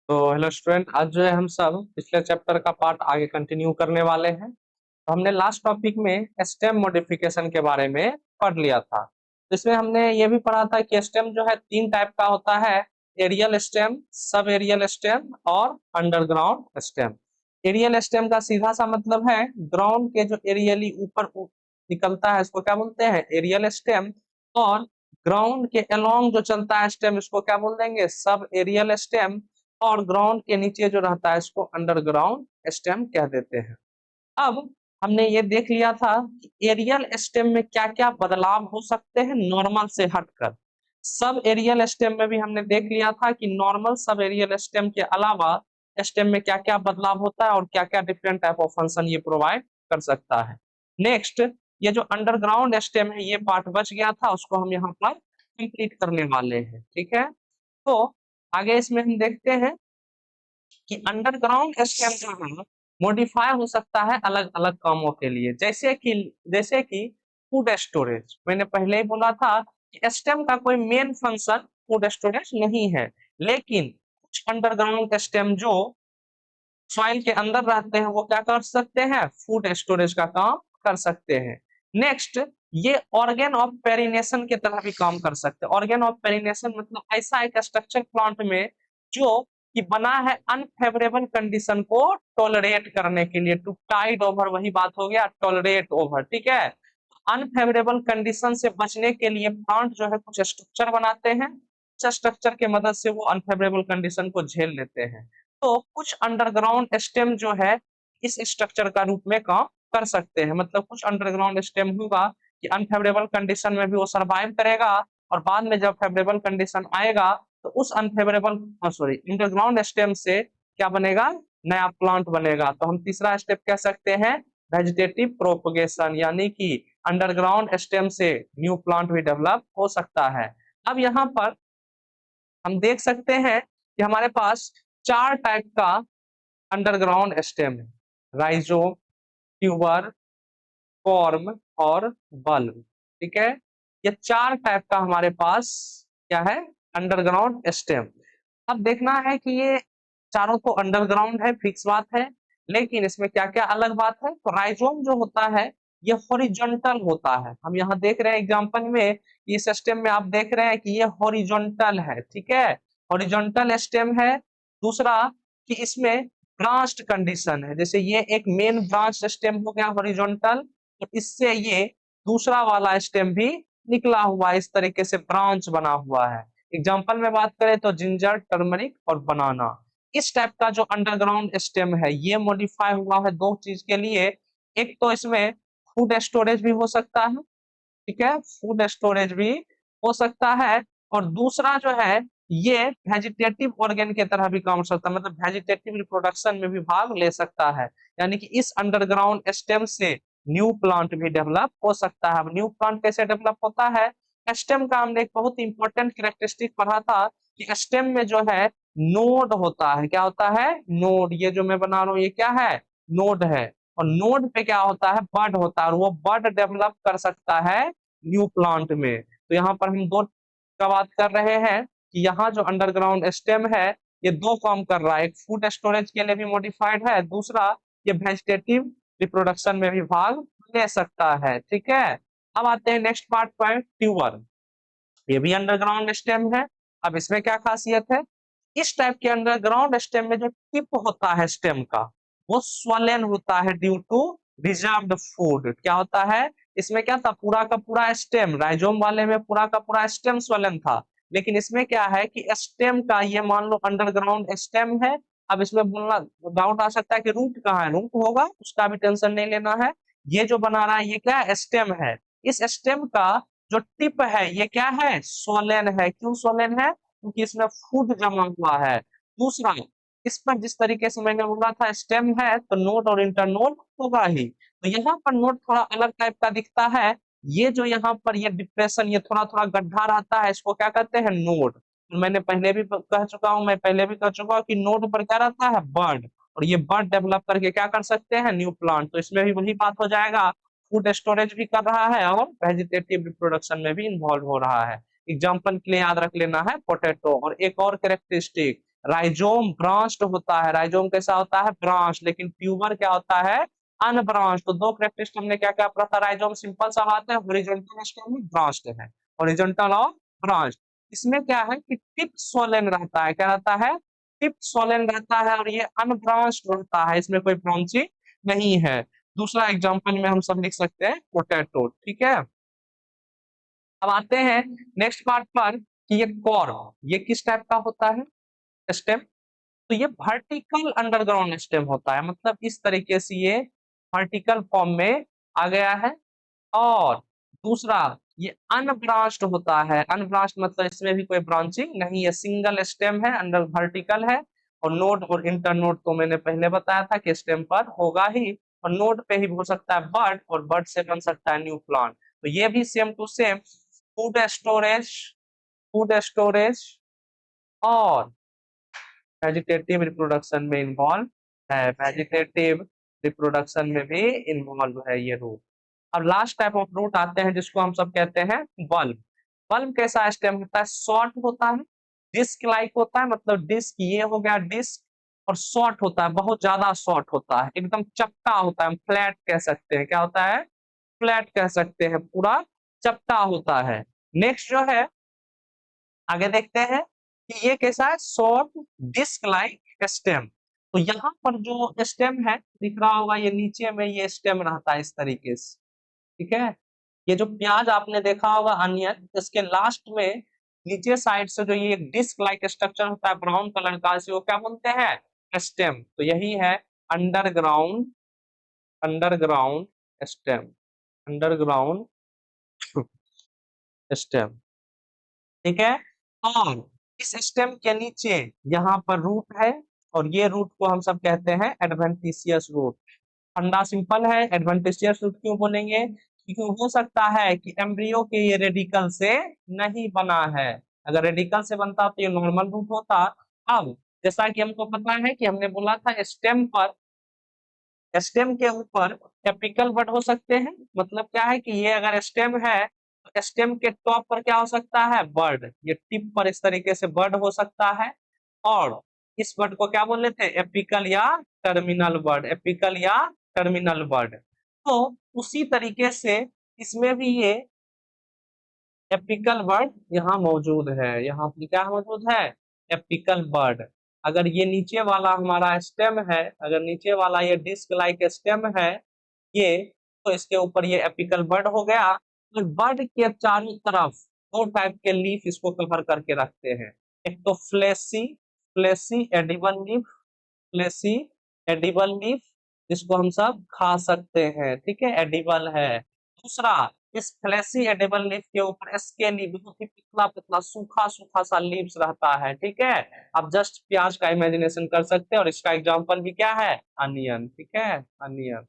तो hello student, आज जो है हम सब पिछले चैप्टर का पार्ट आगे कंटिन्यू करने वाले हैं। तो हमने लास्ट टॉपिक में स्टेम मॉडिफिकेशन के बारे में पढ़ लिया था। तो इसमें हमने ये भी पढ़ा था कि स्टेम जो है तीन टाइप का होता है: एरियल स्टेम, सब एरियल स्टेम और अंडरग्राउंड स्टेम। एरियल स्टेम का सीधा सा मतलब है ग्राउंड के जो एरियली ऊपर निकलता है इसको क्या बोलते हैं, एरियल स्टेम। और ग्राउंड के अलोंग जो चलता है स्टेम इसको क्या बोल देंगे, सब एरियल स्टेम। और ग्राउंड के नीचे जो रहता है इसको अंडरग्राउंड स्टेम कह देते हैं। अब हमने ये देख लिया था कि एरियल स्टेम में क्या क्या बदलाव हो सकते हैं नॉर्मल से हटकर। सब एरियल स्टेम में भी हमने देख लिया था कि नॉर्मल सब एरियल स्टेम के अलावा स्टेम में क्या क्या बदलाव होता है और क्या क्या डिफरेंट टाइप ऑफ फंक्शन ये प्रोवाइड कर सकता है। नेक्स्ट, ये जो अंडरग्राउंड स्टेम है ये पार्ट बच गया था, उसको हम यहाँ पर कंप्लीट करने वाले हैं। ठीक है, तो आगे इसमें हम देखते हैं कि अंडरग्राउंड स्टेम जो है मॉडिफाई हो सकता है अलग अलग कामों के लिए। जैसे कि फूड स्टोरेज। मैंने पहले ही बोला था कि स्टेम का कोई मेन फंक्शन फूड स्टोरेज नहीं है, लेकिन कुछ अंडरग्राउंड स्टेम जो सॉइल के अंदर रहते हैं वो क्या कर सकते हैं, फूड स्टोरेज का काम कर सकते हैं। नेक्स्ट, ये ऑर्गेन ऑफ पेरिनेशन की तरह भी काम कर सकते हैं। ऑर्गेन ऑफ पेरिनेशन मतलब ऐसा एक स्ट्रक्चर प्लांट में जो कि बना है अनफेवरेबल कंडीशन को टॉलरेट करने के लिए। टू टाइड ओवर, वही बात हो गया, टॉलरेट ओवर। ठीक है, अनफेवरेबल कंडीशन से बचने के लिए प्लांट जो है कुछ स्ट्रक्चर बनाते हैं। कुछ स्ट्रक्चर की मदद से वो अनफेवरेबल कंडीशन को झेल लेते हैं। तो कुछ अंडरग्राउंड स्टेम जो है इस स्ट्रक्चर का रूप में काम कर सकते हैं। मतलब कुछ अंडरग्राउंड स्टेम होगा कि अनफेवरेबल कंडीशन में भी वो सरवाइव करेगा, और बाद में जब फेवरेबल कंडीशन आएगा तो उस अनफेवरेबल सॉरी अंडरग्राउंड स्टेम से क्या बनेगा, नया प्लांट बनेगा। तो हम तीसरा स्टेप कह सकते हैं वेजिटेटिव प्रोपगेशन, यानी कि अंडरग्राउंड स्टेम से न्यू प्लांट भी डेवलप हो सकता है। अब यहाँ पर हम देख सकते हैं कि हमारे पास चार टाइप का अंडरग्राउंड स्टेम है: राइजोम, ट्यूबर, फॉर्म और बल्ब। ठीक है, ये चार टाइप का हमारे पास क्या है, अंडरग्राउंड स्टेम। अब देखना है कि ये चारों तो अंडरग्राउंड है, फिक्स बात है, लेकिन इसमें क्या क्या अलग बात है। तो राइजोम जो होता है ये हॉरिजॉन्टल होता है। हम यहाँ देख रहे हैं एग्जांपल में, इस सिस्टम में आप देख रहे हैं कि ये हॉरिजॉन्टल है। ठीक है, हॉरिजॉन्टल स्टेम है। दूसरा कि इसमें ब्रांच्ड कंडीशन है, जैसे ये एक मेन ब्रांच स्टेम हो गया हॉरिजॉन्टल, तो इससे ये दूसरा वाला स्टेम भी निकला हुआ है, इस तरीके से ब्रांच बना हुआ है। एग्जाम्पल में बात करें तो जिंजर, टर्मरिक और बनाना। इस टाइप का जो अंडरग्राउंड स्टेम है ये मॉडिफाई हुआ है दो चीज के लिए। एक तो इसमें फूड स्टोरेज भी हो सकता है। ठीक है, फूड स्टोरेज भी हो सकता है। और दूसरा जो है ये वेजिटेटिव ऑर्गेन की तरह भी काम कर सकता है, मतलब वेजिटेटिव रिप्रोडक्शन में भी भाग ले सकता है। यानी कि इस अंडरग्राउंड स्टेम से न्यू प्लांट भी डेवलप हो सकता है। अब न्यू प्लांट कैसे डेवलप होता है, स्टेम का हमने एक बहुत इंपॉर्टेंट कैरेक्टरिस्टिक पढ़ा था कि स्टेम में जो है नोड होता है। क्या होता है, नोड। ये जो मैं बना रहा हूँ ये क्या है, नोड है। और नोड पे क्या होता है, बड होता है, और वो बड डेवलप कर सकता है न्यू प्लांट में। तो यहाँ पर हम दो का बात कर रहे हैं कि यहाँ जो अंडरग्राउंड स्टेम है ये दो काम कर रहा है। एक फूड स्टोरेज के लिए भी मॉडिफाइड है, दूसरा ये वेजिटेटिव रिप्रोडक्शन में भी भाग ले सकता है। ठीक है, अब आते हैं नेक्स्ट पार्ट पर, ट्यूबर। ये भी अंडरग्राउंड स्टेम है। अब इसमें क्या खासियत है, इस टाइप के अंडरग्राउंड स्टेम में जो टिप होता है स्टेम का वो स्वलन होता है ड्यू टू रिजर्व्ड फूड। क्या होता है, इसमें क्या था, पूरा का पूरा स्टेम, राइजोम वाले में पूरा का पूरा स्टेम स्वलन था, लेकिन इसमें क्या है कि स्टेम का ये मान लो अंडरग्राउंड स्टेम है। अब इसमें बोलना डाउट आ सकता है कि रूट कहाँ है, रूट होगा उसका भी टेंशन नहीं लेना है। ये जो बना रहा है ये क्या है, स्टेम है। इस स्टेम का जो टिप है ये क्या है, सोलेन है। क्यों सोलेन है, क्योंकि इसमें फूड जमा हुआ है। दूसरा, इस पर जिस तरीके से मैंने बोला था स्टेम है तो नोड और इंटरनोड होगा ही, तो यहाँ पर नोड थोड़ा अलग टाइप का दिखता है। ये जो यहाँ पर ये डिप्रेशन, ये थोड़ा थोड़ा गड्ढा रहता है, इसको क्या कहते हैं, नोड। मैंने पहले भी कह चुका हूँ, मैं पहले भी कह चुका हूँ कि नोड पर क्या रहता है, बर्ड। और ये बर्ड डेवलप करके क्या कर सकते हैं, न्यू प्लांट। तो इसमें भी वही बात हो जाएगा, फूड स्टोरेज भी कर रहा है और वेजिटेटिव रिप्रोडक्शन में भी इन्वॉल्व हो रहा है। एग्जाम्पल के लिए याद रख लेना है पोटैटो। और एक और कैरेक्टरिस्टिक, राइजोम ब्रांच्ड होता है, राइजोम कैसा होता है, ब्रांच, लेकिन ट्यूबर क्या होता है, अनब्रांच। तो दो कैरेक्टरिस्टिक हमने क्या क्या पढ़ा था, राइजोम सिंपल सा बात है, हॉरिजॉन्टल स्टेम में ब्रांच्ड है, हॉरिजॉन्टल और ब्रांच। इसमें क्या है कि टिप सोलेन रहता है, क्या रहता है, टिप सोलेन रहता है, और ये अनब्रांच्ड रहता है, इसमें कोई ब्रांचिंग नहीं है। दूसरा एग्जांपल में हम सब लिख सकते हैं पोटैटो, ठीक है। अब आते हैं नेक्स्ट पार्ट पर कि ये कॉर्म, ये किस टाइप का होता है स्टेम, तो ये वर्टिकल अंडरग्राउंड स्टेम होता है, मतलब इस तरीके से ये वर्टिकल फॉर्म में आ गया है। और दूसरा ये अनब्रांच्ड होता है, अनब्रांच्ड मतलब इसमें भी कोई ब्रांचिंग नहीं है, सिंगल स्टेम है, अंडर वर्टिकल है। और नोड और इंटरनोड तो मैंने पहले बताया था कि स्टेम पर होगा ही, और नोड पे ही हो सकता है बर्ड, और बर्ड से बन सकता है न्यू प्लांट। तो ये भी same to same food storage और वेजिटेटिव रिप्रोडक्शन में इन्वॉल्व है, वेजिटेटिव रिप्रोडक्शन में भी इन्वॉल्व है ये रूट। अब लास्ट टाइप ऑफ रूट आते हैं जिसको हम सब कहते हैं बल्ब। बल्ब कैसा स्टेम होता है, शॉर्ट होता है, डिस्क लाइक होता है, मतलब डिस्क ये हो गया डिस्क, और शॉर्ट होता है, बहुत ज्यादा शॉर्ट होता है, एकदम चपटा होता है, फ्लैट कह सकते हैं, क्या होता है, फ्लैट कह सकते हैं, पूरा चपटा होता है। नेक्स्ट जो है आगे देखते हैं कि ये कैसा है, शॉर्ट डिस्क लाइक स्टेम। तो यहाँ पर जो स्टेम है दिख रहा होगा, ये नीचे में ये स्टेम रहता है इस तरीके से, ठीक है। ये जो प्याज आपने देखा होगा अनियन, इसके लास्ट में नीचे साइड से जो ये डिस्क लाइक स्ट्रक्चर होता है ब्राउन कलर का, इसे वो क्या बोलते हैं, स्टेम। तो यही है underground, underground stem, underground stem, ठीक है। और इस स्टेम के नीचे यहाँ पर रूट है, और ये रूट को हम सब कहते हैं एडवेंटिशियस रूट। फंडा सिंपल है, एडवेंटिशियस रूट क्यों बोलेंगे, क्योंकि हो सकता है कि एम्ब्रियो के ये रेडिकल से नहीं बना है, अगर रेडिकल से बनता तो ये नॉर्मल रूट होता। अब जैसा कि हमको पता है कि हमने बोला था स्टेम पर, स्टेम के ऊपर एपिकल बड हो सकते हैं, मतलब क्या है कि ये अगर स्टेम है तो स्टेम के टॉप पर क्या हो सकता है, बर्ड, ये टिप पर इस तरीके से बर्ड हो सकता है। और इस बर्ड को क्या बोल लेते हैं, एपिकल या टर्मिनल बर्ड, एपिकल या टर्मिनल बर्ड। तो उसी तरीके से इसमें भी ये एपिकल बर्ड यहाँ मौजूद है, यहाँ पे क्या मौजूद है, एपिकल बर्ड। अगर ये नीचे वाला हमारा स्टेम है, अगर नीचे वाला ये डिस्क लाइक स्टेम है ये, तो इसके ऊपर ये एपिकल बर्ड हो गया। तो बर्ड के चारों तरफ दो टाइप के लीफ इसको कवर करके रखते हैं, एक तो fleshy, fleshy edible leaf, fleshy edible leaf, जिसको हम सब खा सकते हैं, ठीक है, एडिबल है। दूसरा, इस फ्लेसी एडिबल लीफ के ऊपर स्केली, बहुत ही पतला पतला सूखा सूखा सा लीव्स रहता है, ठीक है। आप जस्ट प्याज का इमेजिनेशन कर सकते हैं, और इसका एग्जांपल भी क्या है, अनियन, ठीक है, अनियन।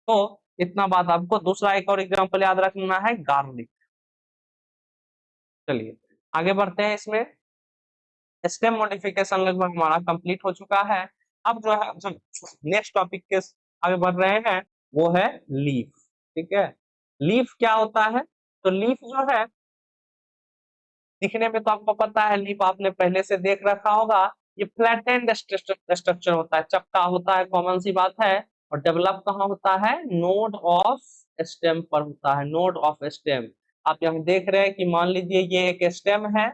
तो इतना बात आपको, दूसरा एक और एग्जांपल याद रखना है, गार्लिक। चलिए आगे बढ़ते हैं, इसमें स्टेम मॉडिफिकेशन लगभग हमारा कंप्लीट हो चुका है। अब जो है जो नेक्स्ट टॉपिक के आगे बढ़ रहे हैं वो है लीफ, ठीक है। लीफ क्या होता है, तो लीफ जो है दिखने में तो आपको पता है, लीफ आपने पहले से देख रखा होगा, ये फ्लैटेंड स्ट्रक्चर होता है, चपटा होता है, कॉमन सी बात है। और डेवलप कहाँ होता है, नोड ऑफ स्टेम पर होता है, नोड ऑफ स्टेम। आप यहाँ देख रहे हैं कि मान लीजिए ये एक स्टेम है,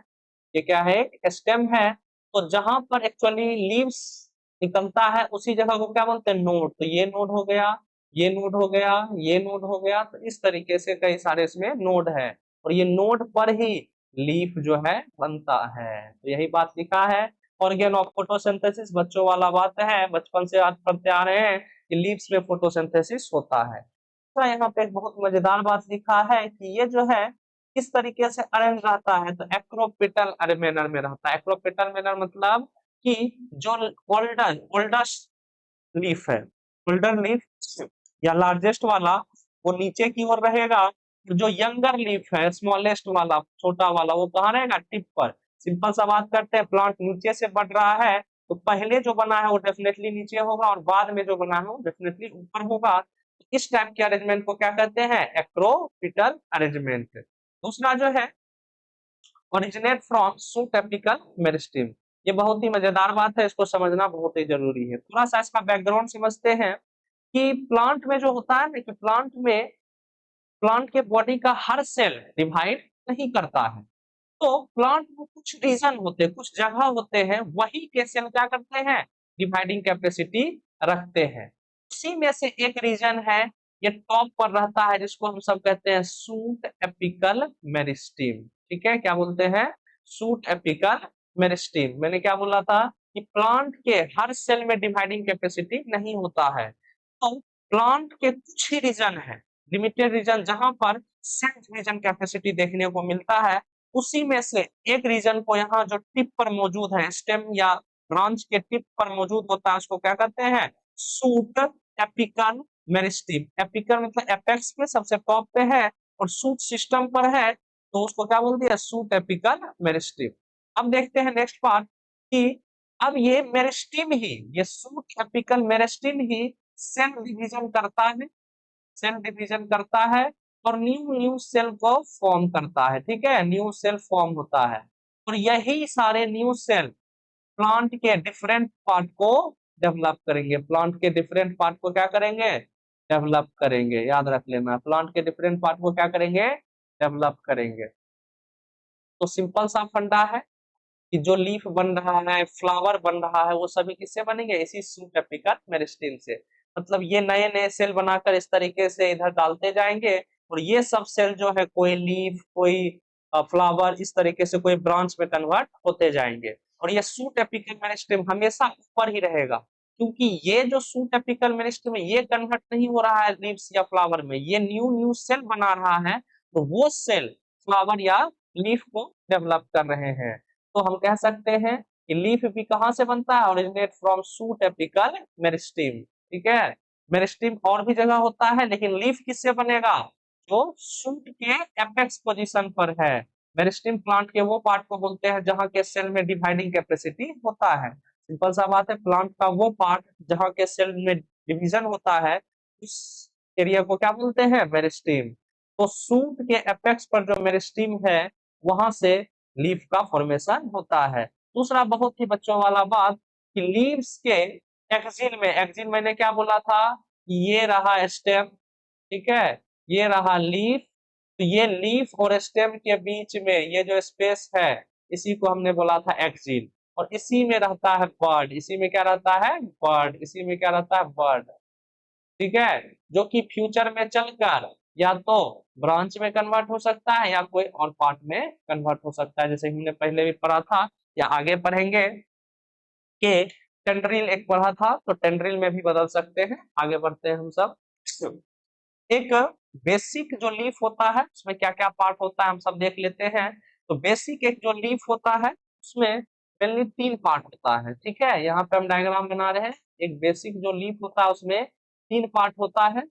ये क्या है, एक स्टेम है। तो जहां पर एक्चुअली लीव्स निकलता है उसी जगह को क्या बोलते हैं, नोड। तो ये नोड हो गया, ये नोड हो गया, ये नोड हो गया, तो इस तरीके से कई सारे इसमें नोड है, और ये नोड पर ही लीफ जो है बनता है। तो यही बात लिखा है, ऑर्गेन ऑफ फोटोसिंथेसिस, बच्चों वाला बात है, बचपन से आज पढ़ते आ रहे हैं कि लीव्स में फोटोसिंथेसिस होता है। तो यहाँ पे एक बहुत मजेदार बात लिखा है कि ये जो है किस तरीके से अरेंज रहता है, तो एक्रोपिटल मैनर में रहता है। एक्रोपिटल मैनर मतलब कि जो ओल्डर ओल्डेस्ट लीफ है, ओल्डर लीफ या लार्जेस्ट वाला वो नीचे की ओर रहेगा, जो यंगर लीफ है, स्मॉलेस्ट वाला, छोटा वाला, वो कहाँ रहेगा, टिप पर। सिंपल सा बात करते हैं, प्लांट नीचे से बढ़ रहा है तो पहले जो बना है वो डेफिनेटली नीचे होगा, और बाद में जो बना है वो डेफिनेटली ऊपर होगा। इस टाइप के अरेंजमेंट को क्या कहते हैं, एक्रोपिटल अरेंजमेंट। दूसरा जो है originate from suit apical meristem. ये बहुत ही मजेदार बात है, इसको समझना बहुत ही जरूरी है। थोड़ा सा इसका बैकग्राउंड समझते हैं कि प्लांट में जो होता है ना, कि प्लांट के बॉडी का हर सेल डिवाइड नहीं करता है। तो प्लांट में कुछ रीजन होते हैं, कुछ जगह होते हैं, वही के सेल क्या करते हैं, डिवाइडिंग कैपेसिटी रखते हैं। इसी में से एक रीजन है, ये टॉप पर रहता है, जिसको हम सब कहते हैं सूट एपिकल मेरिस्टीम। ठीक है, क्या बोलते हैं, सूट एपिकल मेरिस्टीम। मैंने क्या बोला था कि प्लांट के हर सेल में डिवाइडिंग कैपेसिटी नहीं होता है। तो प्लांट के कुछ ही रीजन है, लिमिटेड रीजन, जहां पर सेल डिवीजन कैपेसिटी देखने को मिलता है। उसी में से एक रीजन को यहाँ जो टिप पर मौजूद है, स्टेम या ब्रांच के टिप पर मौजूद होता है, उसको क्या कहते हैं, सूट एपिकल मेरिस्टीम। एपिकल मतलब एपेक्स पे सबसे टॉप पे है, और सूट सिस्टम पर है, तो उसको क्या बोल दिया, सूट एपिकल मेरिस्टीम। अब देखते हैं नेक्स्ट पार्ट कि अब ये मेरिस्टीम ही, ये सूट एपिकल मेरिस्टीम ही सेल डिवीजन करता है, सेल डिवीजन करता है और न्यू न्यू सेल को फॉर्म करता है। ठीक है, न्यू सेल फॉर्म होता है, और यही सारे न्यू सेल प्लांट के डिफरेंट पार्ट को डेवलप करेंगे। प्लांट के डिफरेंट पार्ट को क्या करेंगे, डेवलप करेंगे। याद रख लेना, प्लांट के डिफरेंट पार्ट को क्या करेंगे, डेवलप करेंगे। तो सिंपल सा फंडा है कि जो लीफ बन रहा है, फ्लावर बन रहा है, वो सभी किससे बनेंगे, इसी सूट एपिकल मेरिस्टीम से। मतलब ये नए नए सेल बनाकर इस तरीके से इधर डालते जाएंगे, और ये सब सेल जो है, कोई लीफ, कोई फ्लावर, इस तरीके से कोई ब्रांच में कन्वर्ट होते जाएंगे। और ये सूट एपिकल मेरिस्टेम हमेशा ऊपर ही रहेगा, क्योंकि ये जो सूट एपिकल मेरिस्टेम है, ये कन्वर्ट नहीं हो रहा है लीव्स या फ्लावर में, ये न्यू न्यू सेल बना रहा है, तो वो सेल फ्लावर या लीफ को डेवलप कर रहे हैं। तो हम कह सकते हैं कि लीफ भी कहाँ से बनता है, originate from suit apical meristem. ठीक है, मेरिस्टेम और भी जगह होता है, लेकिन लीफ किससे बनेगा, जो सूट के एपेक्स पोजीशन पर है। मेरिस्टेम प्लांट के वो पार्ट को बोलते हैं जहां के सेल में डिवाइडिंग कैपेसिटी होता है। सिंपल सा बात है, प्लांट का वो पार्ट जहां के सेल में डिवीजन होता है, उस एरिया को क्या बोलते हैं, मेरिस्टेम। तो सूट के एपेक्स पर जो मेरिस्टेम है, वहां से लीफ का फॉर्मेशन होता है। दूसरा बहुत ही बच्चों वाला बात कि लीव्स के एक्सिल में, एक्सिल मैंने क्या बोला था, ये रहा स्टेम, ठीक है, ये रहा लीफ। तो ये लीफ और स्टेम के बीच में ये जो स्पेस है, इसी को हमने बोला था एक्सिल। और इसी में रहता है बर्ड, इसी में क्या रहता है, बर्ड, इसी में क्या रहता है, बर्ड। ठीक है, जो कि फ्यूचर में चलकर या तो ब्रांच में कन्वर्ट हो सकता है, या कोई और पार्ट में कन्वर्ट हो सकता है, जैसे हमने पहले भी पढ़ा था या आगे पढ़ेंगे कि टेंड्रिल एक पढ़ा था, तो टेंड्रिल में भी बदल सकते हैं। आगे बढ़ते हैं हम सब। एक बेसिक जो लीफ होता है, उसमें क्या क्या पार्ट होता है हम सब देख लेते हैं। तो बेसिक एक जो लीफ होता है, उसमें मेनली 3 पार्ट होता है। ठीक है, यहाँ पे हम डायग्राम बना रहे हैं। एक बेसिक जो लीफ होता है, उसमें 3 पार्ट होता है।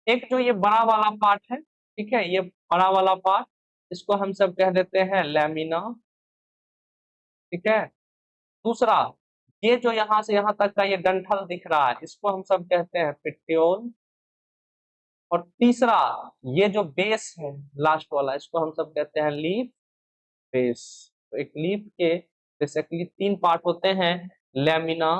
एक जो ये बड़ा वाला पार्ट है, ठीक है, ये बड़ा वाला पार्ट, इसको हम सब कह देते हैं लैमिना। ठीक है, दूसरा, ये जो यहाँ से यहाँ तक का ये डंठल दिख रहा है, इसको हम सब कहते हैं पेट्योल। और तीसरा, ये जो बेस है लास्ट वाला, इसको हम सब कहते हैं लीफ बेस। तो एक लीफ के बेसिकली 3 पार्ट होते हैं, लैमिना,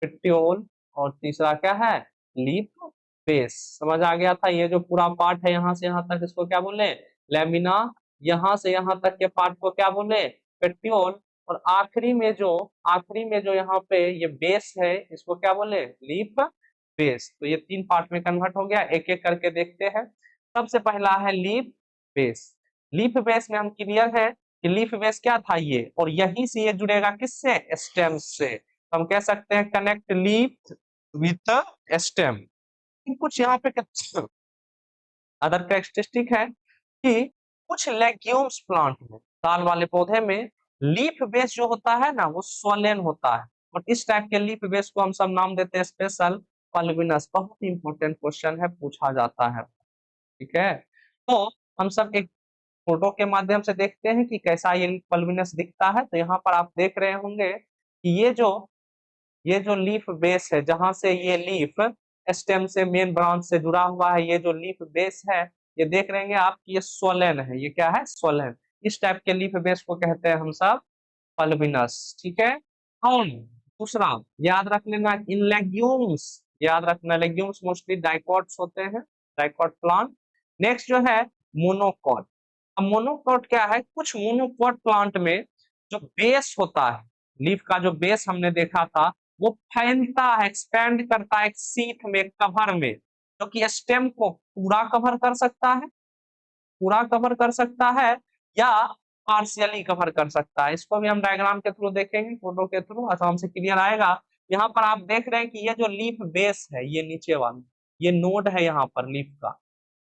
पेट्योल, और तीसरा क्या है, लीफ बेस। समझ आ गया था, ये जो पूरा पार्ट है यहाँ से यहाँ तक, इसको क्या बोले, लैमिना। यहाँ से यहाँ तक के पार्ट को क्या बोले, पेट्योल। और आखिरी में जो यहाँ पे ये बेस है, इसको क्या बोले, लीफ बेस। तो ये 3 पार्ट में कन्वर्ट हो गया। एक एक करके देखते हैं। सबसे पहला है लीफ बेस। लीफ बेस में हम क्लियर है कि लीफ बेस क्या था, ये, और यहीं से ये जुड़ेगा किससे, स्टेम से। तो हम कह सकते हैं कनेक्ट लीफ विथ स्टेम। कुछ यहाँ पे अदर कैरेक्टरिस्टिक है कि कुछ लेग्यूम्स प्लांट में, दाल वाले पौधे में, लीफ बेस जो होता है ना, वो स्वोलेन होता है। और इस टाइप के लीफ बेस को हम सब नाम देते हैं स्पेशल पल्विनस। बहुत ही इंपॉर्टेंट क्वेश्चन है, पूछा जाता है। ठीक है, तो हम सब एक फोटो के माध्यम से देखते हैं कि कैसा ये पल्विनस दिखता है। तो यहाँ पर आप देख रहे होंगे कि ये जो लीफ बेस है, जहां से ये लीफ स्टेम से, मेन ब्रांच से जुड़ा हुआ है, ये जो लीफ बेस है, ये देख रहे हैं आप, ये स्वोलेन है। ये क्या है, स्वोलेन। इस टाइप के लीफ बेस को कहते हैं हम सब पल्बिनस, ठीक है। और दूसरा याद रख लेना, इन लेग्यूम्स, याद रखना लेग्यूम्स मोस्टली डाइकॉट्स होते हैं, डाइकॉट प्लांट। नेक्स्ट जो है मोनोकॉट। अब मोनोकॉट क्या है, कुछ मोनोकॉट प्लांट में जो बेस होता है, लीफ का जो बेस हमने देखा था, वो फैलता है, एक्सपेंड करता है एक सीथ में, कवर में, जो कि स्टेम को पूरा कवर कर सकता है, पूरा कवर कर सकता है, या पार्शियली कवर कर सकता है। इसको भी हम डायग्राम के थ्रू देखेंगे, फोटो के थ्रू आराम से क्लियर आएगा। यहाँ पर आप देख रहे हैं कि ये जो लीफ बेस है, ये नीचे वाला, ये नोड है यहाँ पर लीफ का,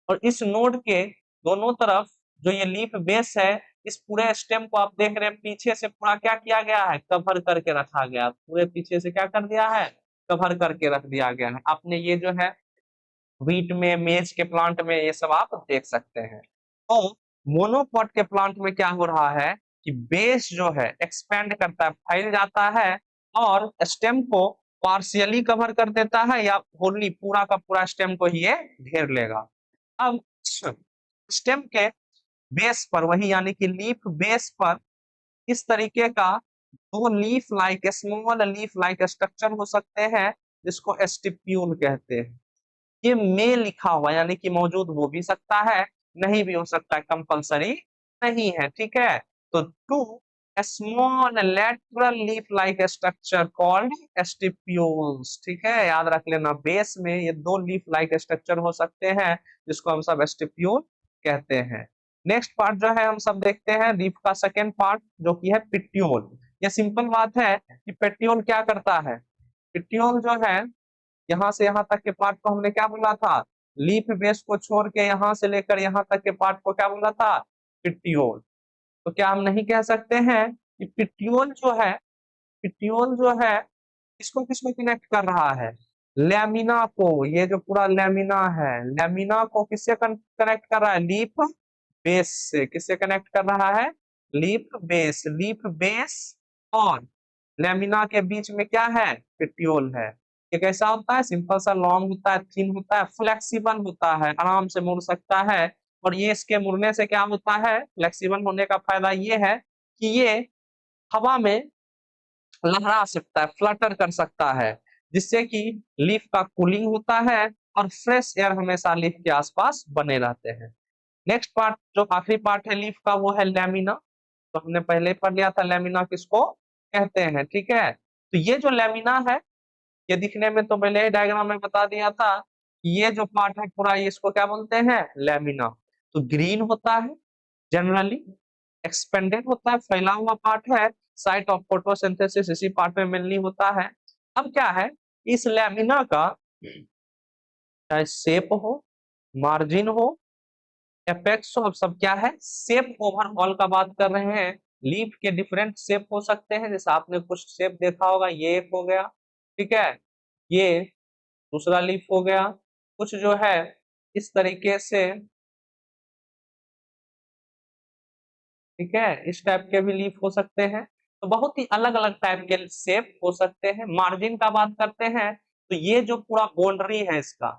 और इस नोड के दोनों तरफ जो ये लीफ बेस है, इस पूरे स्टेम को आप देख रहे हैं पीछे से पूरा क्या किया गया है, कवर करके रखा गया, पूरे पीछे से क्या कर दिया है, कवर करके रख दिया गया है। आपने ये जो है व्हीट में, मेज के प्लांट में ये सब आप देख सकते हैं। तो मोनोपॉट के प्लांट में क्या हो रहा है कि बेस जो है एक्सपेंड करता है, फैल जाता है, और स्टेम को पार्शियली कवर कर देता है, या होली पूरा का पूरा स्टेम को ही ये घेर लेगा। अब स्टेम के बेस पर वही, यानी कि लीफ बेस पर इस तरीके का दो leaf like, small leaf like structure हो सकते हैं, जिसको स्टिप्यूल कहते हैं। ये में लिखा हुआ यानी कि मौजूद हो भी सकता है, नहीं भी हो सकता है, कंपलसरी नहीं है, ठीक है। तो two small lateral leaf like structure called stipules, ठीक है, याद रख लेना, बेस में ये दो लीफ लाइक स्ट्रक्चर हो सकते हैं, जिसको हम सब स्टिप्यूल कहते हैं। नेक्स्ट पार्ट जो है हम सब देखते हैं लीफ का सेकेंड पार्ट, जो कि है पिट्यूल। ये सिंपल बात है कि पेट्यूल क्या करता है, पिट्यूल जो है यहाँ से यहाँ तक के पार्ट को हमने क्या बोला था, लीफ बेस को छोड़ के यहाँ से लेकर यहाँ तक के पार्ट को क्या बोला था, पिट्यूल। तो क्या हम नहीं कह सकते हैं कि पिट्यूल जो है इसको किसको कनेक्ट कर रहा है, लैमिना को, ये जो पूरा लैमिना है, लैमिना को किससे कनेक्ट कर रहा है, लीफ बेस से। किससे कनेक्ट कर रहा है, लीफ बेस, लीफ बेस और लैमिना के बीच में क्या है, पिट्यूल है। ये कैसा होता है, सिंपल सा लॉन्ग होता है, थिन होता है, फ्लेक्सिबल होता है, आराम से मुड़ सकता है। और ये इसके मुड़ने से क्या होता है, फ्लेक्सिबल होने का फायदा ये है कि ये हवा में लहरा सकता है, फ्लटर कर सकता है, जिससे कि लीफ का कूलिंग होता है, और फ्रेश एयर हमेशा लीफ के आसपास बने रहते हैं। नेक्स्ट पार्ट, जो आखिरी पार्ट है लीफ का, वो है लैमिना। तो हमने पहले ही पढ़ लिया था लैमिना किसको कहते हैं, ठीक है। तो ये जो लैमिना है, ये दिखने में तो पहले ही डायग्राम में बता दिया था कि ये जो पार्ट है पूरा, ये इसको क्या बोलते हैं, लैमिना। तो ग्रीन होता है, जनरली एक्सपेंडेड होता है, फैला हुआ पार्ट है, साइट ऑफ फोटोसिंथेसिस इसी पार्ट में मेनली होता है। अब क्या है, इस लैमिना का चाहे शेप हो, मार्जिन हो, एपेक्स हो, अब सब क्या है, शेप ओवरऑल का बात कर रहे हैं। लीफ के डिफरेंट शेप हो सकते हैं, जैसे आपने कुछ शेप देखा होगा, ये एक हो गया, ठीक है, ये दूसरा लीफ हो गया, कुछ जो है इस तरीके से, ठीक है, इस टाइप के भी लीफ हो सकते हैं। तो बहुत ही अलग अलग टाइप के शेप हो सकते हैं। मार्जिन का बात करते हैं, तो ये जो पूरा बाउंड्री है, इसका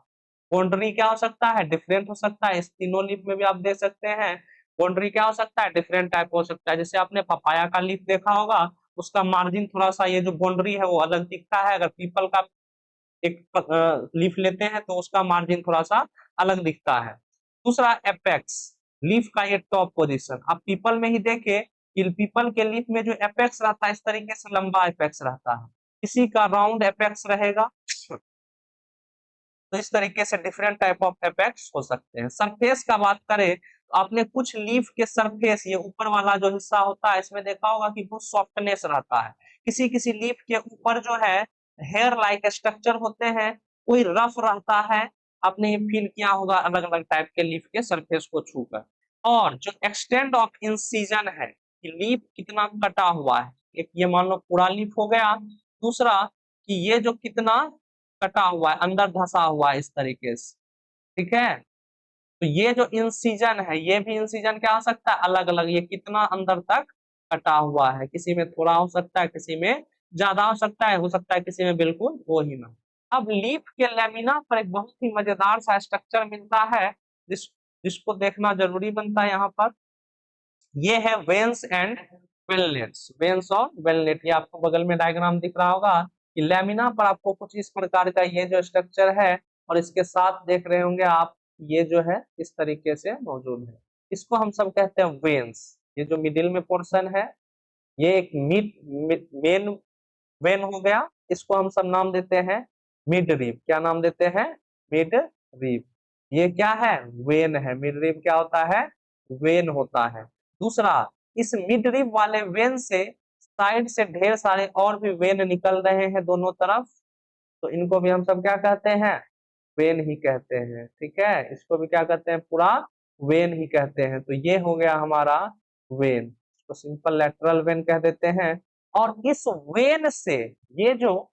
बाउंड्री क्या हो सकता है, डिफरेंट हो सकता है। इस तीनों लीफ में भी आप देख सकते हैं बाउंड्री क्या हो सकता है, डिफरेंट टाइप हो सकता है। जैसे आपने पपाया का लीफ देखा होगा, उसका मार्जिन थोड़ा सा, ये जो बाउंड्री है वो अलग दिखता है। अगर पीपल का एक लीफ लेते हैं तो उसका मार्जिन थोड़ा सा अलग दिखता है। दूसरा एपेक्स, लीफ का ये टॉप पोजीशन, आप पीपल में ही देखे कि पीपल के लीफ में जो एपेक्स रहता है, इस तरीके से लंबा एपेक्स रहता है, किसी का राउंड एपेक्स रहेगा। तो इस तरीके से डिफरेंट टाइप ऑफ एपेक्स हो सकते हैं। सरफेस का बात करें तो आपने कुछ लीफ के सरफेस, ये ऊपर वाला जो हिस्सा होता है, इसमें देखा होगा कि बहुत सॉफ्टनेस रहता है। किसी किसी लीफ के ऊपर जो है हेयर लाइक स्ट्रक्चर होते हैं, कोई रफ रहता है। आपने ये फील किया होगा अलग अलग टाइप के लीफ के सरफेस को छूकर। और जो एक्सटेंड ऑफ इंसिजन है कि लीफ कितना कटा हुआ है, एक ये मान लो पूरा लीफ हो गया। दूसरा कि ये जो कितना कटा हुआ है, अंदर धसा हुआ है इस तरीके से, ठीक है। तो ये जो इंसिजन है, ये भी इंसिजन क्या हो सकता है, अलग अलग, ये कितना अंदर तक कटा हुआ है, किसी में थोड़ा हो सकता है, किसी में ज्यादा हो सकता है किसी में बिल्कुल हो ही ना। अब लीफ के लेमिना पर एक बहुत ही मजेदार सा स्ट्रक्चर मिलता है, जिसको देखना जरूरी बनता है यहाँ पर। ये है वेन्स एंड वेलनेट्स, वेन्स और वेलनेट। ये आपको बगल में डायग्राम दिख रहा होगा कि लैमिना पर आपको कुछ इस प्रकार का ये जो स्ट्रक्चर है, और इसके साथ देख रहे होंगे आप ये जो है इस तरीके से मौजूद है। इसको हम सब कहते हैं वेन्स। ये जो मिडिल में पोर्शन है ये एक मेन वेन हो गया। इसको हम सब नाम देते हैं मिड रिब। क्या नाम देते हैं? Mid rib. ये क्या है? वेन है। मिड रिब क्या होता है? वेन होता है। दूसरा, इस मिड रिब वाले वेन से साइड से ढेर सारे और भी वेन निकल रहे हैं दोनों तरफ, तो इनको भी हम सब क्या कहते हैं? वेन ही कहते हैं। ठीक है, इसको भी क्या कहते हैं? पूरा वेन ही कहते हैं। तो ये हो गया हमारा वेन, तो सिंपल लेटरल वेन कह देते हैं। और इस वेन से ये जो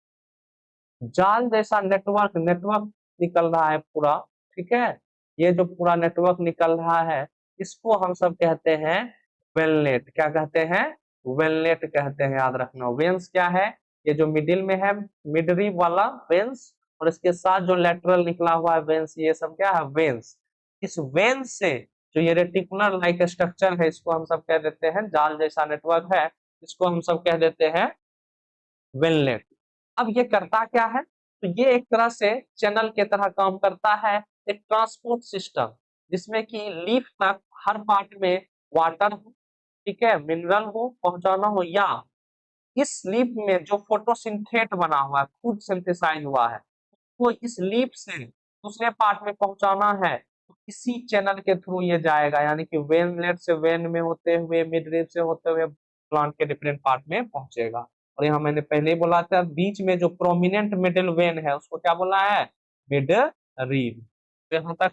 जाल जैसा नेटवर्क नेटवर्क निकल रहा है पूरा, ठीक है, ये जो पूरा नेटवर्क निकल रहा है इसको हम सब कहते हैं वेलनेट। क्या कहते हैं? वेलनेट कहते हैं। याद रखना, वेन्स क्या है? ये जो मिडिल में है मिड रिब वाला वेन्स, और इसके साथ जो लेटरल निकला हुआ है वेन्स, ये सब क्या है? वेन्स। इस वेन्स से जो ये रेटिकुलर लाइक स्ट्रक्चर है इसको हम सब कह देते हैं जाल जैसा नेटवर्क है, इसको हम सब कह देते हैं वेलनेट। अब ये करता क्या है? तो ये एक तरह से चैनल के तरह काम करता है, एक ट्रांसपोर्ट सिस्टम, जिसमें कि लीफ तक हर पार्ट में वाटर हो, ठीक है, मिनरल हो पहुंचाना हो, या इस लीफ में जो फोटोसिंथेट बना हुआ है, फूड सिंथेसाइज हुआ है, वो इस लीफ से दूसरे पार्ट में पहुंचाना है, तो इसी चैनल के थ्रू ये जाएगा। यानी कि वेनलेट से वेन में होते हुए मिड रिब से होते हुए प्लांट के डिफरेंट पार्ट में पहुंचेगा। और यहाँ मैंने पहले ही बोला था बीच में जो प्रोमिनेंट मिडिल वेन है उसको क्या बोला है? Mid rib. तो यहाँ तक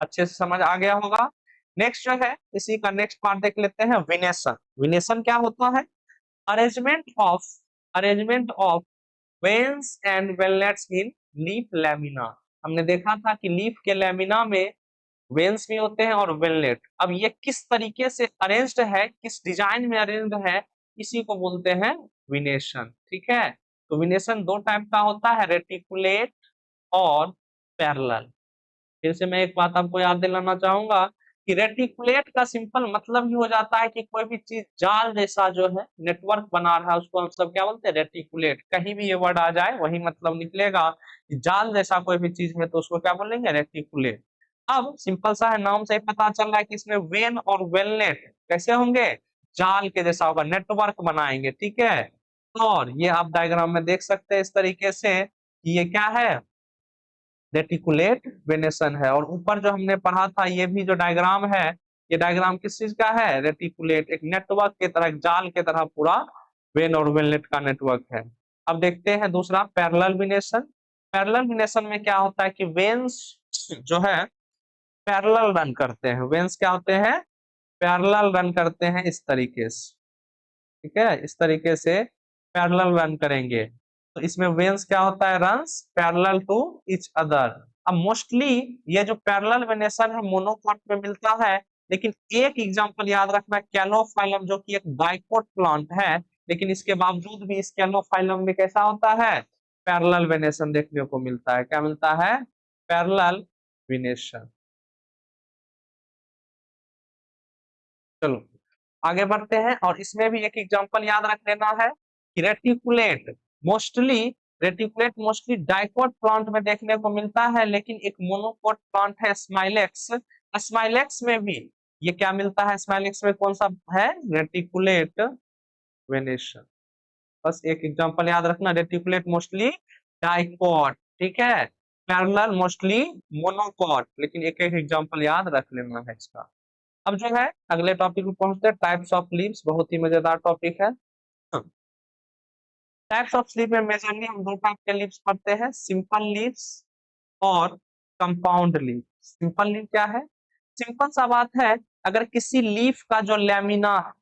अच्छे से समझ आ गया होगा। नेक्स्ट जो है इसी का नेक्स्ट पार्ट देख लेते हैं, विनेशन। विनेशन क्या होता है? Arrangement of veins and veinlets in leaf lamina. हमने देखा था कि लीफ के लैमिना में वेन्स भी होते हैं और वेलनेट। अब ये किस तरीके से अरेंज्ड है, किस डिजाइन में अरेंज्ड है, इसी को बोलते हैं विनेशन। ठीक है, तो विनेशन दो टाइप का होता है, रेटिकुलेट और पैरेलल। फिर से मैं एक बात आपको याद दिलाना चाहूंगा कि रेटिकुलेट का सिंपल मतलब ही हो जाता है कि कोई भी चीज जाल जैसा जो है नेटवर्क बना रहा है उसको हम सब क्या बोलते हैं? रेटिकुलेट। कहीं भी ये वर्ड आ जाए वही मतलब निकलेगा कि जाल जैसा कोई भी चीज है तो उसको क्या बोलेंगे? रेटिकुलेट। अब सिंपल सा है, नाम से ही पता चल रहा है कि इसमें वेन और वेलनेट कैसे होंगे? जाल के जैसा होगा, नेटवर्क बनाएंगे। ठीक है, और ये आप डायग्राम में देख सकते हैं इस तरीके से कि ये क्या है? रेटिकुलेट वेनेशन है। और ऊपर जो हमने पढ़ा था ये भी जो डायग्राम है, ये डायग्राम किस चीज का है? रेटिकुलेट, एक नेटवर्क की तरह, एक जाल की तरह पूरा वेन और वेलनेट का नेटवर्क है। अब देखते हैं दूसरा, पैरेलल विनेशन। पैरेलल विनेशन में क्या होता है कि वेन्स जो है पैरेलल रन करते हैं। वेन्स क्या होते हैं? पैरेलल रन करते हैं इस तरीके से। ठीक है, इस तरीके से पैरेलल रन करेंगे, तो इसमें वेन्स क्या होता है? Runs parallel to each other. अब मोस्टली ये जो पैरेलल वेनेशन है मोनोकॉट में मिलता है, लेकिन एक एग्जांपल याद रखना, कैलोफाइलम, जो कि एक डाइकोट प्लांट है, लेकिन इसके बावजूद भी इस कैलोफाइलम में कैसा होता है? पैरेलल वेनेशन देखने को मिलता है। क्या मिलता है? Parallel venation. चलो आगे बढ़ते हैं, और इसमें भी एक एग्जांपल याद रख लेना है कि mostly reticulate mostly dicot plant में देखने को मिलता है, लेकिन एक मोनोकोट प्लांट है स्माइलेक्स। स्माइलेक्स में भी ये क्या मिलता है? स्माइलेक्स में कौन सा है? Reticulate venation. बस एक एग्जांपल याद रखना, रेटिकुलेट मोस्टली डाइकोट, ठीक है, पैरेलल मोस्टली मोनोकोट, लेकिन एक एक एग्जांपल याद रख लेना है इसका। अब जो है अगले टॉपिक में पहुंचते हैं, टाइप्स ऑफ लीव्स। बहुत ही मजेदार टॉपिक है। टाइप्स ऑफ लीव में मेजरली हम दो टाइप के लीव्स पढ़ते हैं, सिंपल लीव्स और कंपाउंड लीव। सिंपल लीव क्या है? सिंपल सा बात है, अगर किसी लीफ का जो लेमिना,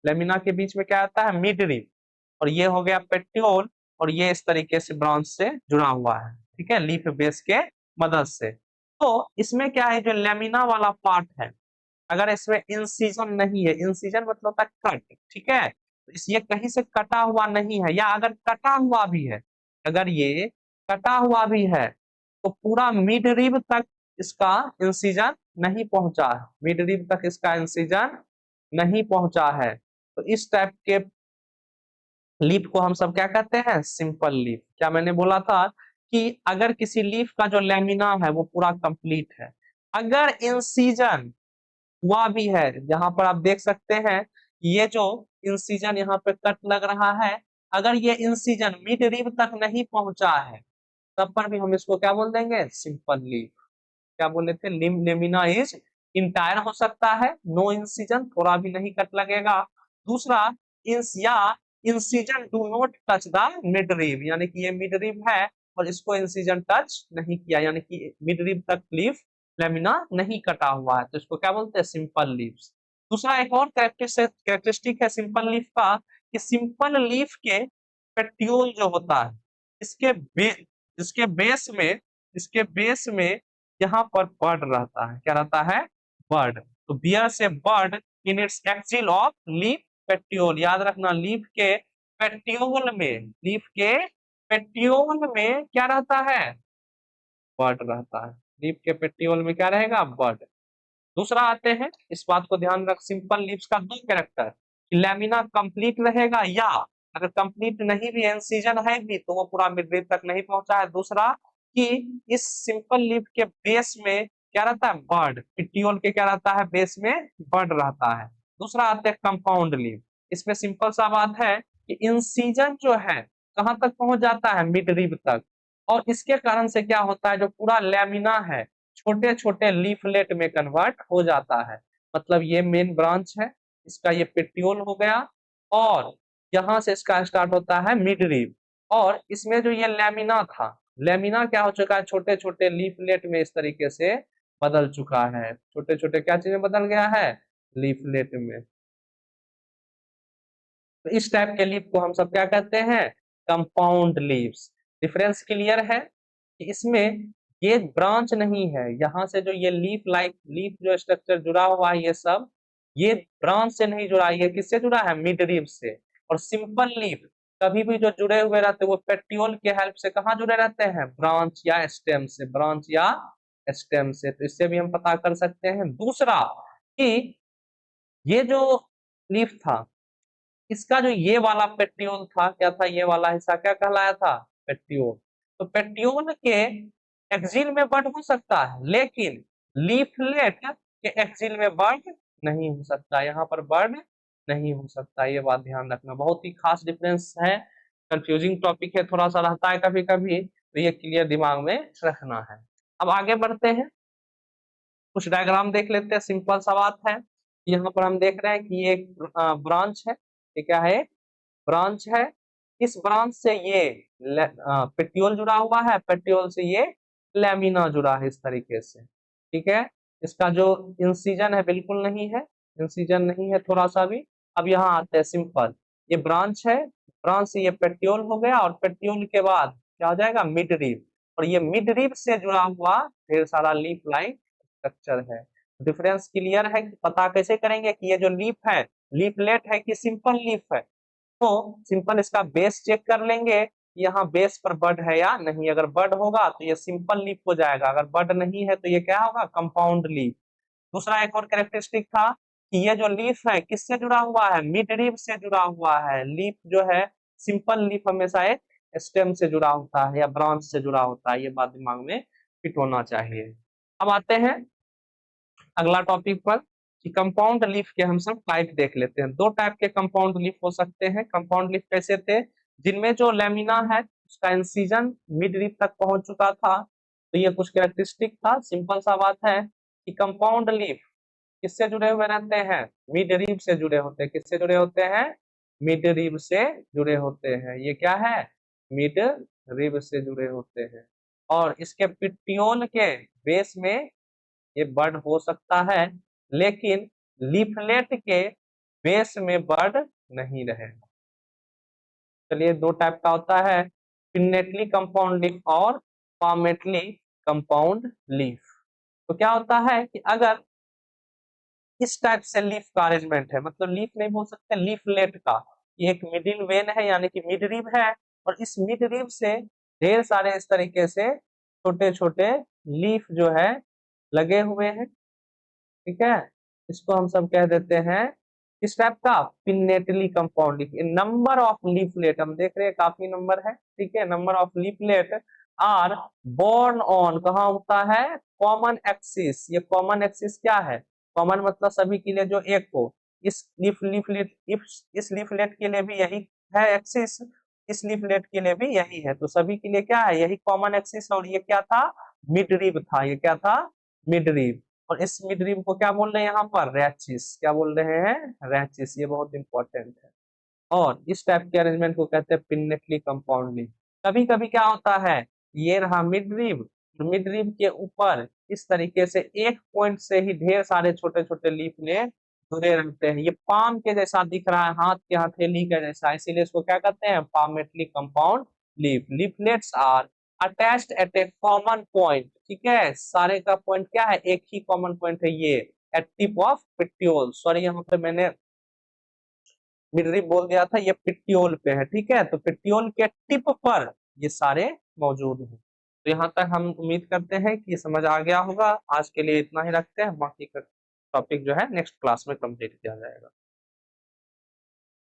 लेमिना के बीच में क्या आता है? मिड लीफ, और ये हो गया पेट्योल, और ये इस तरीके से ब्रांच से जुड़ा हुआ है, ठीक है, लीफ बेस के मदद से। तो इसमें क्या है, जो लेमिना वाला पार्ट है, अगर इसमें इंसिजन नहीं है, इंसिजन मतलब होता है कट, ठीक है, तो ये कहीं से कटा हुआ नहीं है, या अगर कटा हुआ भी है, अगर ये कटा हुआ भी है तो पूरा मिड रिब तक इसका इंसिजन नहीं पहुंचा है, मिड रिब तक इसका इंसिजन नहीं पहुंचा है, तो इस टाइप के लीफ को हम सब क्या कहते हैं, सिंपल लीफ। क्या मैंने बोला था कि अगर किसी लीफ का जो लेमिना है वो पूरा कंप्लीट है, अगर इंसीजन हुआ भी है, जहां पर आप देख सकते हैं ये जो इंसीजन यहाँ पे कट लग रहा है, अगर ये इंसीजन मिड रिब तक नहीं पहुंचा है तब पर भी हम इसको क्या बोल देंगे, सिंपल लीफ। क्या बोले थे, लेमिना इज इंटायर हो सकता है, नो इंसीजन, थोड़ा भी नहीं कट लगेगा। दूसरा, या incision do not touch the mid rib, यानी कि ये मिड रिब है और इसको इंसीजन टच नहीं किया, यानी कि मिड रिब तक लीफ लेमिना नहीं कटा हुआ है, तो इसको क्या बोलते हैं, सिंपल लीव्स। दूसरा एक और कैरेक्टरिस्टिक है सिंपल लीफ का, कि सिंपल लीफ के पेट्यूल जो होता है, इसके बे, इसके बेस में इसके बेस में यहाँ पर बर्ड रहता है, क्या रहता है, बर्ड। तो बियर से bud in its axil of leaf petiole, याद रखना लीफ के पेट्यूल में, लीफ के पेट्यूल में क्या रहता है, बर्ड रहता है। लीफ के पेट्यूल में क्या रहेगा, बर्ड। दूसरा आते हैं, इस बात को ध्यान रख, सिंपल लीव्स का दो कैरेक्टर, लेमिना कंप्लीट रहेगा, या अगर कंप्लीट नहीं भी इंसीजन है भी तो वो पूरा मिड रिब तक नहीं पहुंचा है। दूसरा कि इस सिंपल लीफ के बेस में क्या रहता है, बर्ड, पिट्यूल के क्या रहता है, बेस में बर्ड रहता है। दूसरा आते हैं कंपाउंड लीफ, इसमें सिंपल सा बात है कि इंसीजन जो है कहां तक पहुंच जाता है, मिड रिब तक, और इसके कारण से क्या होता है, जो पूरा लेमिना है छोटे छोटे लीफलेट में कन्वर्ट हो जाता है। मतलब ये मेन ब्रांच है, इसका ये पेट्यूल हो गया, और यहाँ से इसका स्टार्ट होता है मिड रिब, और इसमें जो ये लेमिना था, लेमिना क्या हो चुका है, छोटे छोटे लीफलेट में इस तरीके से बदल चुका है, छोटे छोटे क्या चीजें बदल गया है, लीफलेट में। तो इस टाइप के लीफ को हम सब क्या कहते हैं, कंपाउंड लीव्स। डिफरेंस क्लियर है कि इसमें ये ब्रांच नहीं है, यहाँ से जो ये लीफ जो स्ट्रक्चर जुड़ा हुआ है, ये सब ये ब्रांच से नहीं जुड़ा, ये किससे जुड़ा है, मिड लीफ से। और सिंपल लीफ कभी भी जो जुड़े हुए रहते हैं वो पेट्यूल के हेल्प से कहाँ जुड़े रहते हैं, ब्रांच या स्टेम से, ब्रांच या स्टेम से। तो इससे भी हम पता कर सकते हैं। दूसरा कि ये जो लीफ था, इसका जो ये वाला पेट्यूल था, क्या था, ये वाला हिस्सा क्या कहलाया था, पेट्यूल। तो पेट्यूल के एक्सिल में बर्ड हो सकता है, लेकिन लीफलेट के एक्सिल में बर्ड नहीं हो सकता, यहाँ पर बर्ड नहीं हो सकता। ये बात ध्यान रखना, बहुत ही खास डिफरेंस है, कंफ्यूजिंग टॉपिक है, थोड़ा सा रहता है कभी कभी, तो ये क्लियर दिमाग में रखना है। अब आगे बढ़ते हैं, कुछ डायग्राम देख लेते हैं, सिंपल सा बात है। यहाँ पर हम देख रहे हैं कि ये एक ब्रांच है, ये क्या है, ब्रांच है। इस ब्रांच से ये पेट्यूल जुड़ा हुआ है, पेट्यूल से ये लेमिना जुड़ा है इस तरीके से, ठीक है। इसका जो इंसिजन है बिल्कुल नहीं है, इंसिजन नहीं है थोड़ा सा भी। अब यहाँ आते हैं, सिंपल ये ब्रांच है, ब्रांच से ये पेट्यूल हो गया, और पेट्यूल के बाद क्या हो जाएगा, मिड रिब, और ये मिड रिब से जुड़ा हुआ ढेर सारा लीफ लाइन स्ट्रक्चर है। डिफरेंस क्लियर है कि पता कैसे करेंगे कि ये जो लीफ है, लीफलेट है कि सिंपल लीफ है। तो सिंपल इसका बेस चेक कर लेंगे, यहाँ बेस पर बर्ड है या नहीं। अगर बर्ड होगा तो ये सिंपल लीफ हो जाएगा, अगर बर्ड नहीं है तो ये क्या होगा, कंपाउंड लीफ। दूसरा एक और कैरेक्टरिस्टिक था कि ये जो लीफ है किससे जुड़ा हुआ है, मिड लीफ से जुड़ा हुआ है। लीफ जो है, सिंपल लीफ हमेशा एक स्टेम से जुड़ा होता है या ब्रांच से जुड़ा होता है, ये बात दिमाग में फिट होना चाहिए। अब आते हैं अगला टॉपिक पर, कि कंपाउंड लीफ के हम सब टाइप देख लेते हैं। दो टाइप के कंपाउंड लीफ हो सकते हैं। कंपाउंड लीफ कैसे थे, जिनमें जो लेमिना है उसका इंसिजन मिड लीफ तक पहुंच चुका था। तो ये कुछ कैरेक्टरिस्टिक था, सिंपल सा बात है कि कंपाउंड लीफ किससे जुड़े हुए रहते हैं, मिड लीफ से जुड़े होते हैं। किससे जुड़े होते हैं, मिड लीफ से जुड़े होते हैं। ये क्या है, मिड लीफ से जुड़े होते हैं। और इसके पिट्यूल के बेस में ये बर्ड हो सकता है, लेकिन लीफलेट के बेस में बर्ड नहीं रहेगा। चलिए, दो टाइप का होता है, पिन्नेटली कंपाउंड लीफ और पामेटली कंपाउंड लीफ। तो क्या होता है कि अगर इस टाइप से लीफ का अरेंजमेंट है, मतलब लीफ नहीं बोल सकते, लीफलेट का, ये एक मिडिल वेन है यानी कि मिड रिब है, और इस मिड रिब से ढेर सारे इस तरीके से छोटे छोटे लीफ जो है लगे हुए हैं, ठीक है। इसको हम सब कह देते हैं किस टाइप का? Pinnately compound leaf. Number of leaflet हम देख रहे हैं काफी नंबर है, ठीक है। Number of leaflet are borne on, कहाँ होता है? Common axis. ये कॉमन एक्सिस क्या है? कॉमन मतलब सभी के लिए जो एक हो। इस लीफलेट इस लीफलेट के लिए भी यही है एक्सिस, इस लीफलेट के लिए भी यही है, तो सभी के लिए क्या है? यही कॉमन एक्सिस। और ये क्या था? मिडरिब था। ये क्या था? मिडरिब। और इस मिडरिब को क्या बोल रहे हैं यहाँ पर? रैचिस। क्या बोल रहे हैं? रैचिस। ये बहुत इंपॉर्टेंट है। और इस टाइप के अरेंजमेंट को कहते हैं पिन्नेटली कंपाउंड लीफ। कभी कभी क्या होता है, ये रहा मिडरिब, मिडरिब के ऊपर इस तरीके से एक पॉइंट से ही ढेर सारे छोटे छोटे लीफ ने जुड़े रहते हैं। ये पाम के जैसा दिख रहा है, हाथ के हथेली के जैसा, इसीलिए इसको क्या कहते हैं? Palmately compound leaf. Leaflets are attached at a common point, ठीक है। सारे का पॉइंट क्या है? एक ही कॉमन पॉइंट है ये, एट टिप ऑफ पिट्यूल। सॉरी यहाँ पे मैंने मिडरिब बोल दिया था, ये पिट्यूल पे है, ठीक है। तो पिट्यूल के टिप पर ये सारे मौजूद हैं। तो यहाँ तक हम उम्मीद करते हैं कि ये समझ आ गया होगा। आज के लिए इतना ही रखते हैं, बाकी का टॉपिक जो है नेक्स्ट क्लास में कंप्लीट किया जाएगा।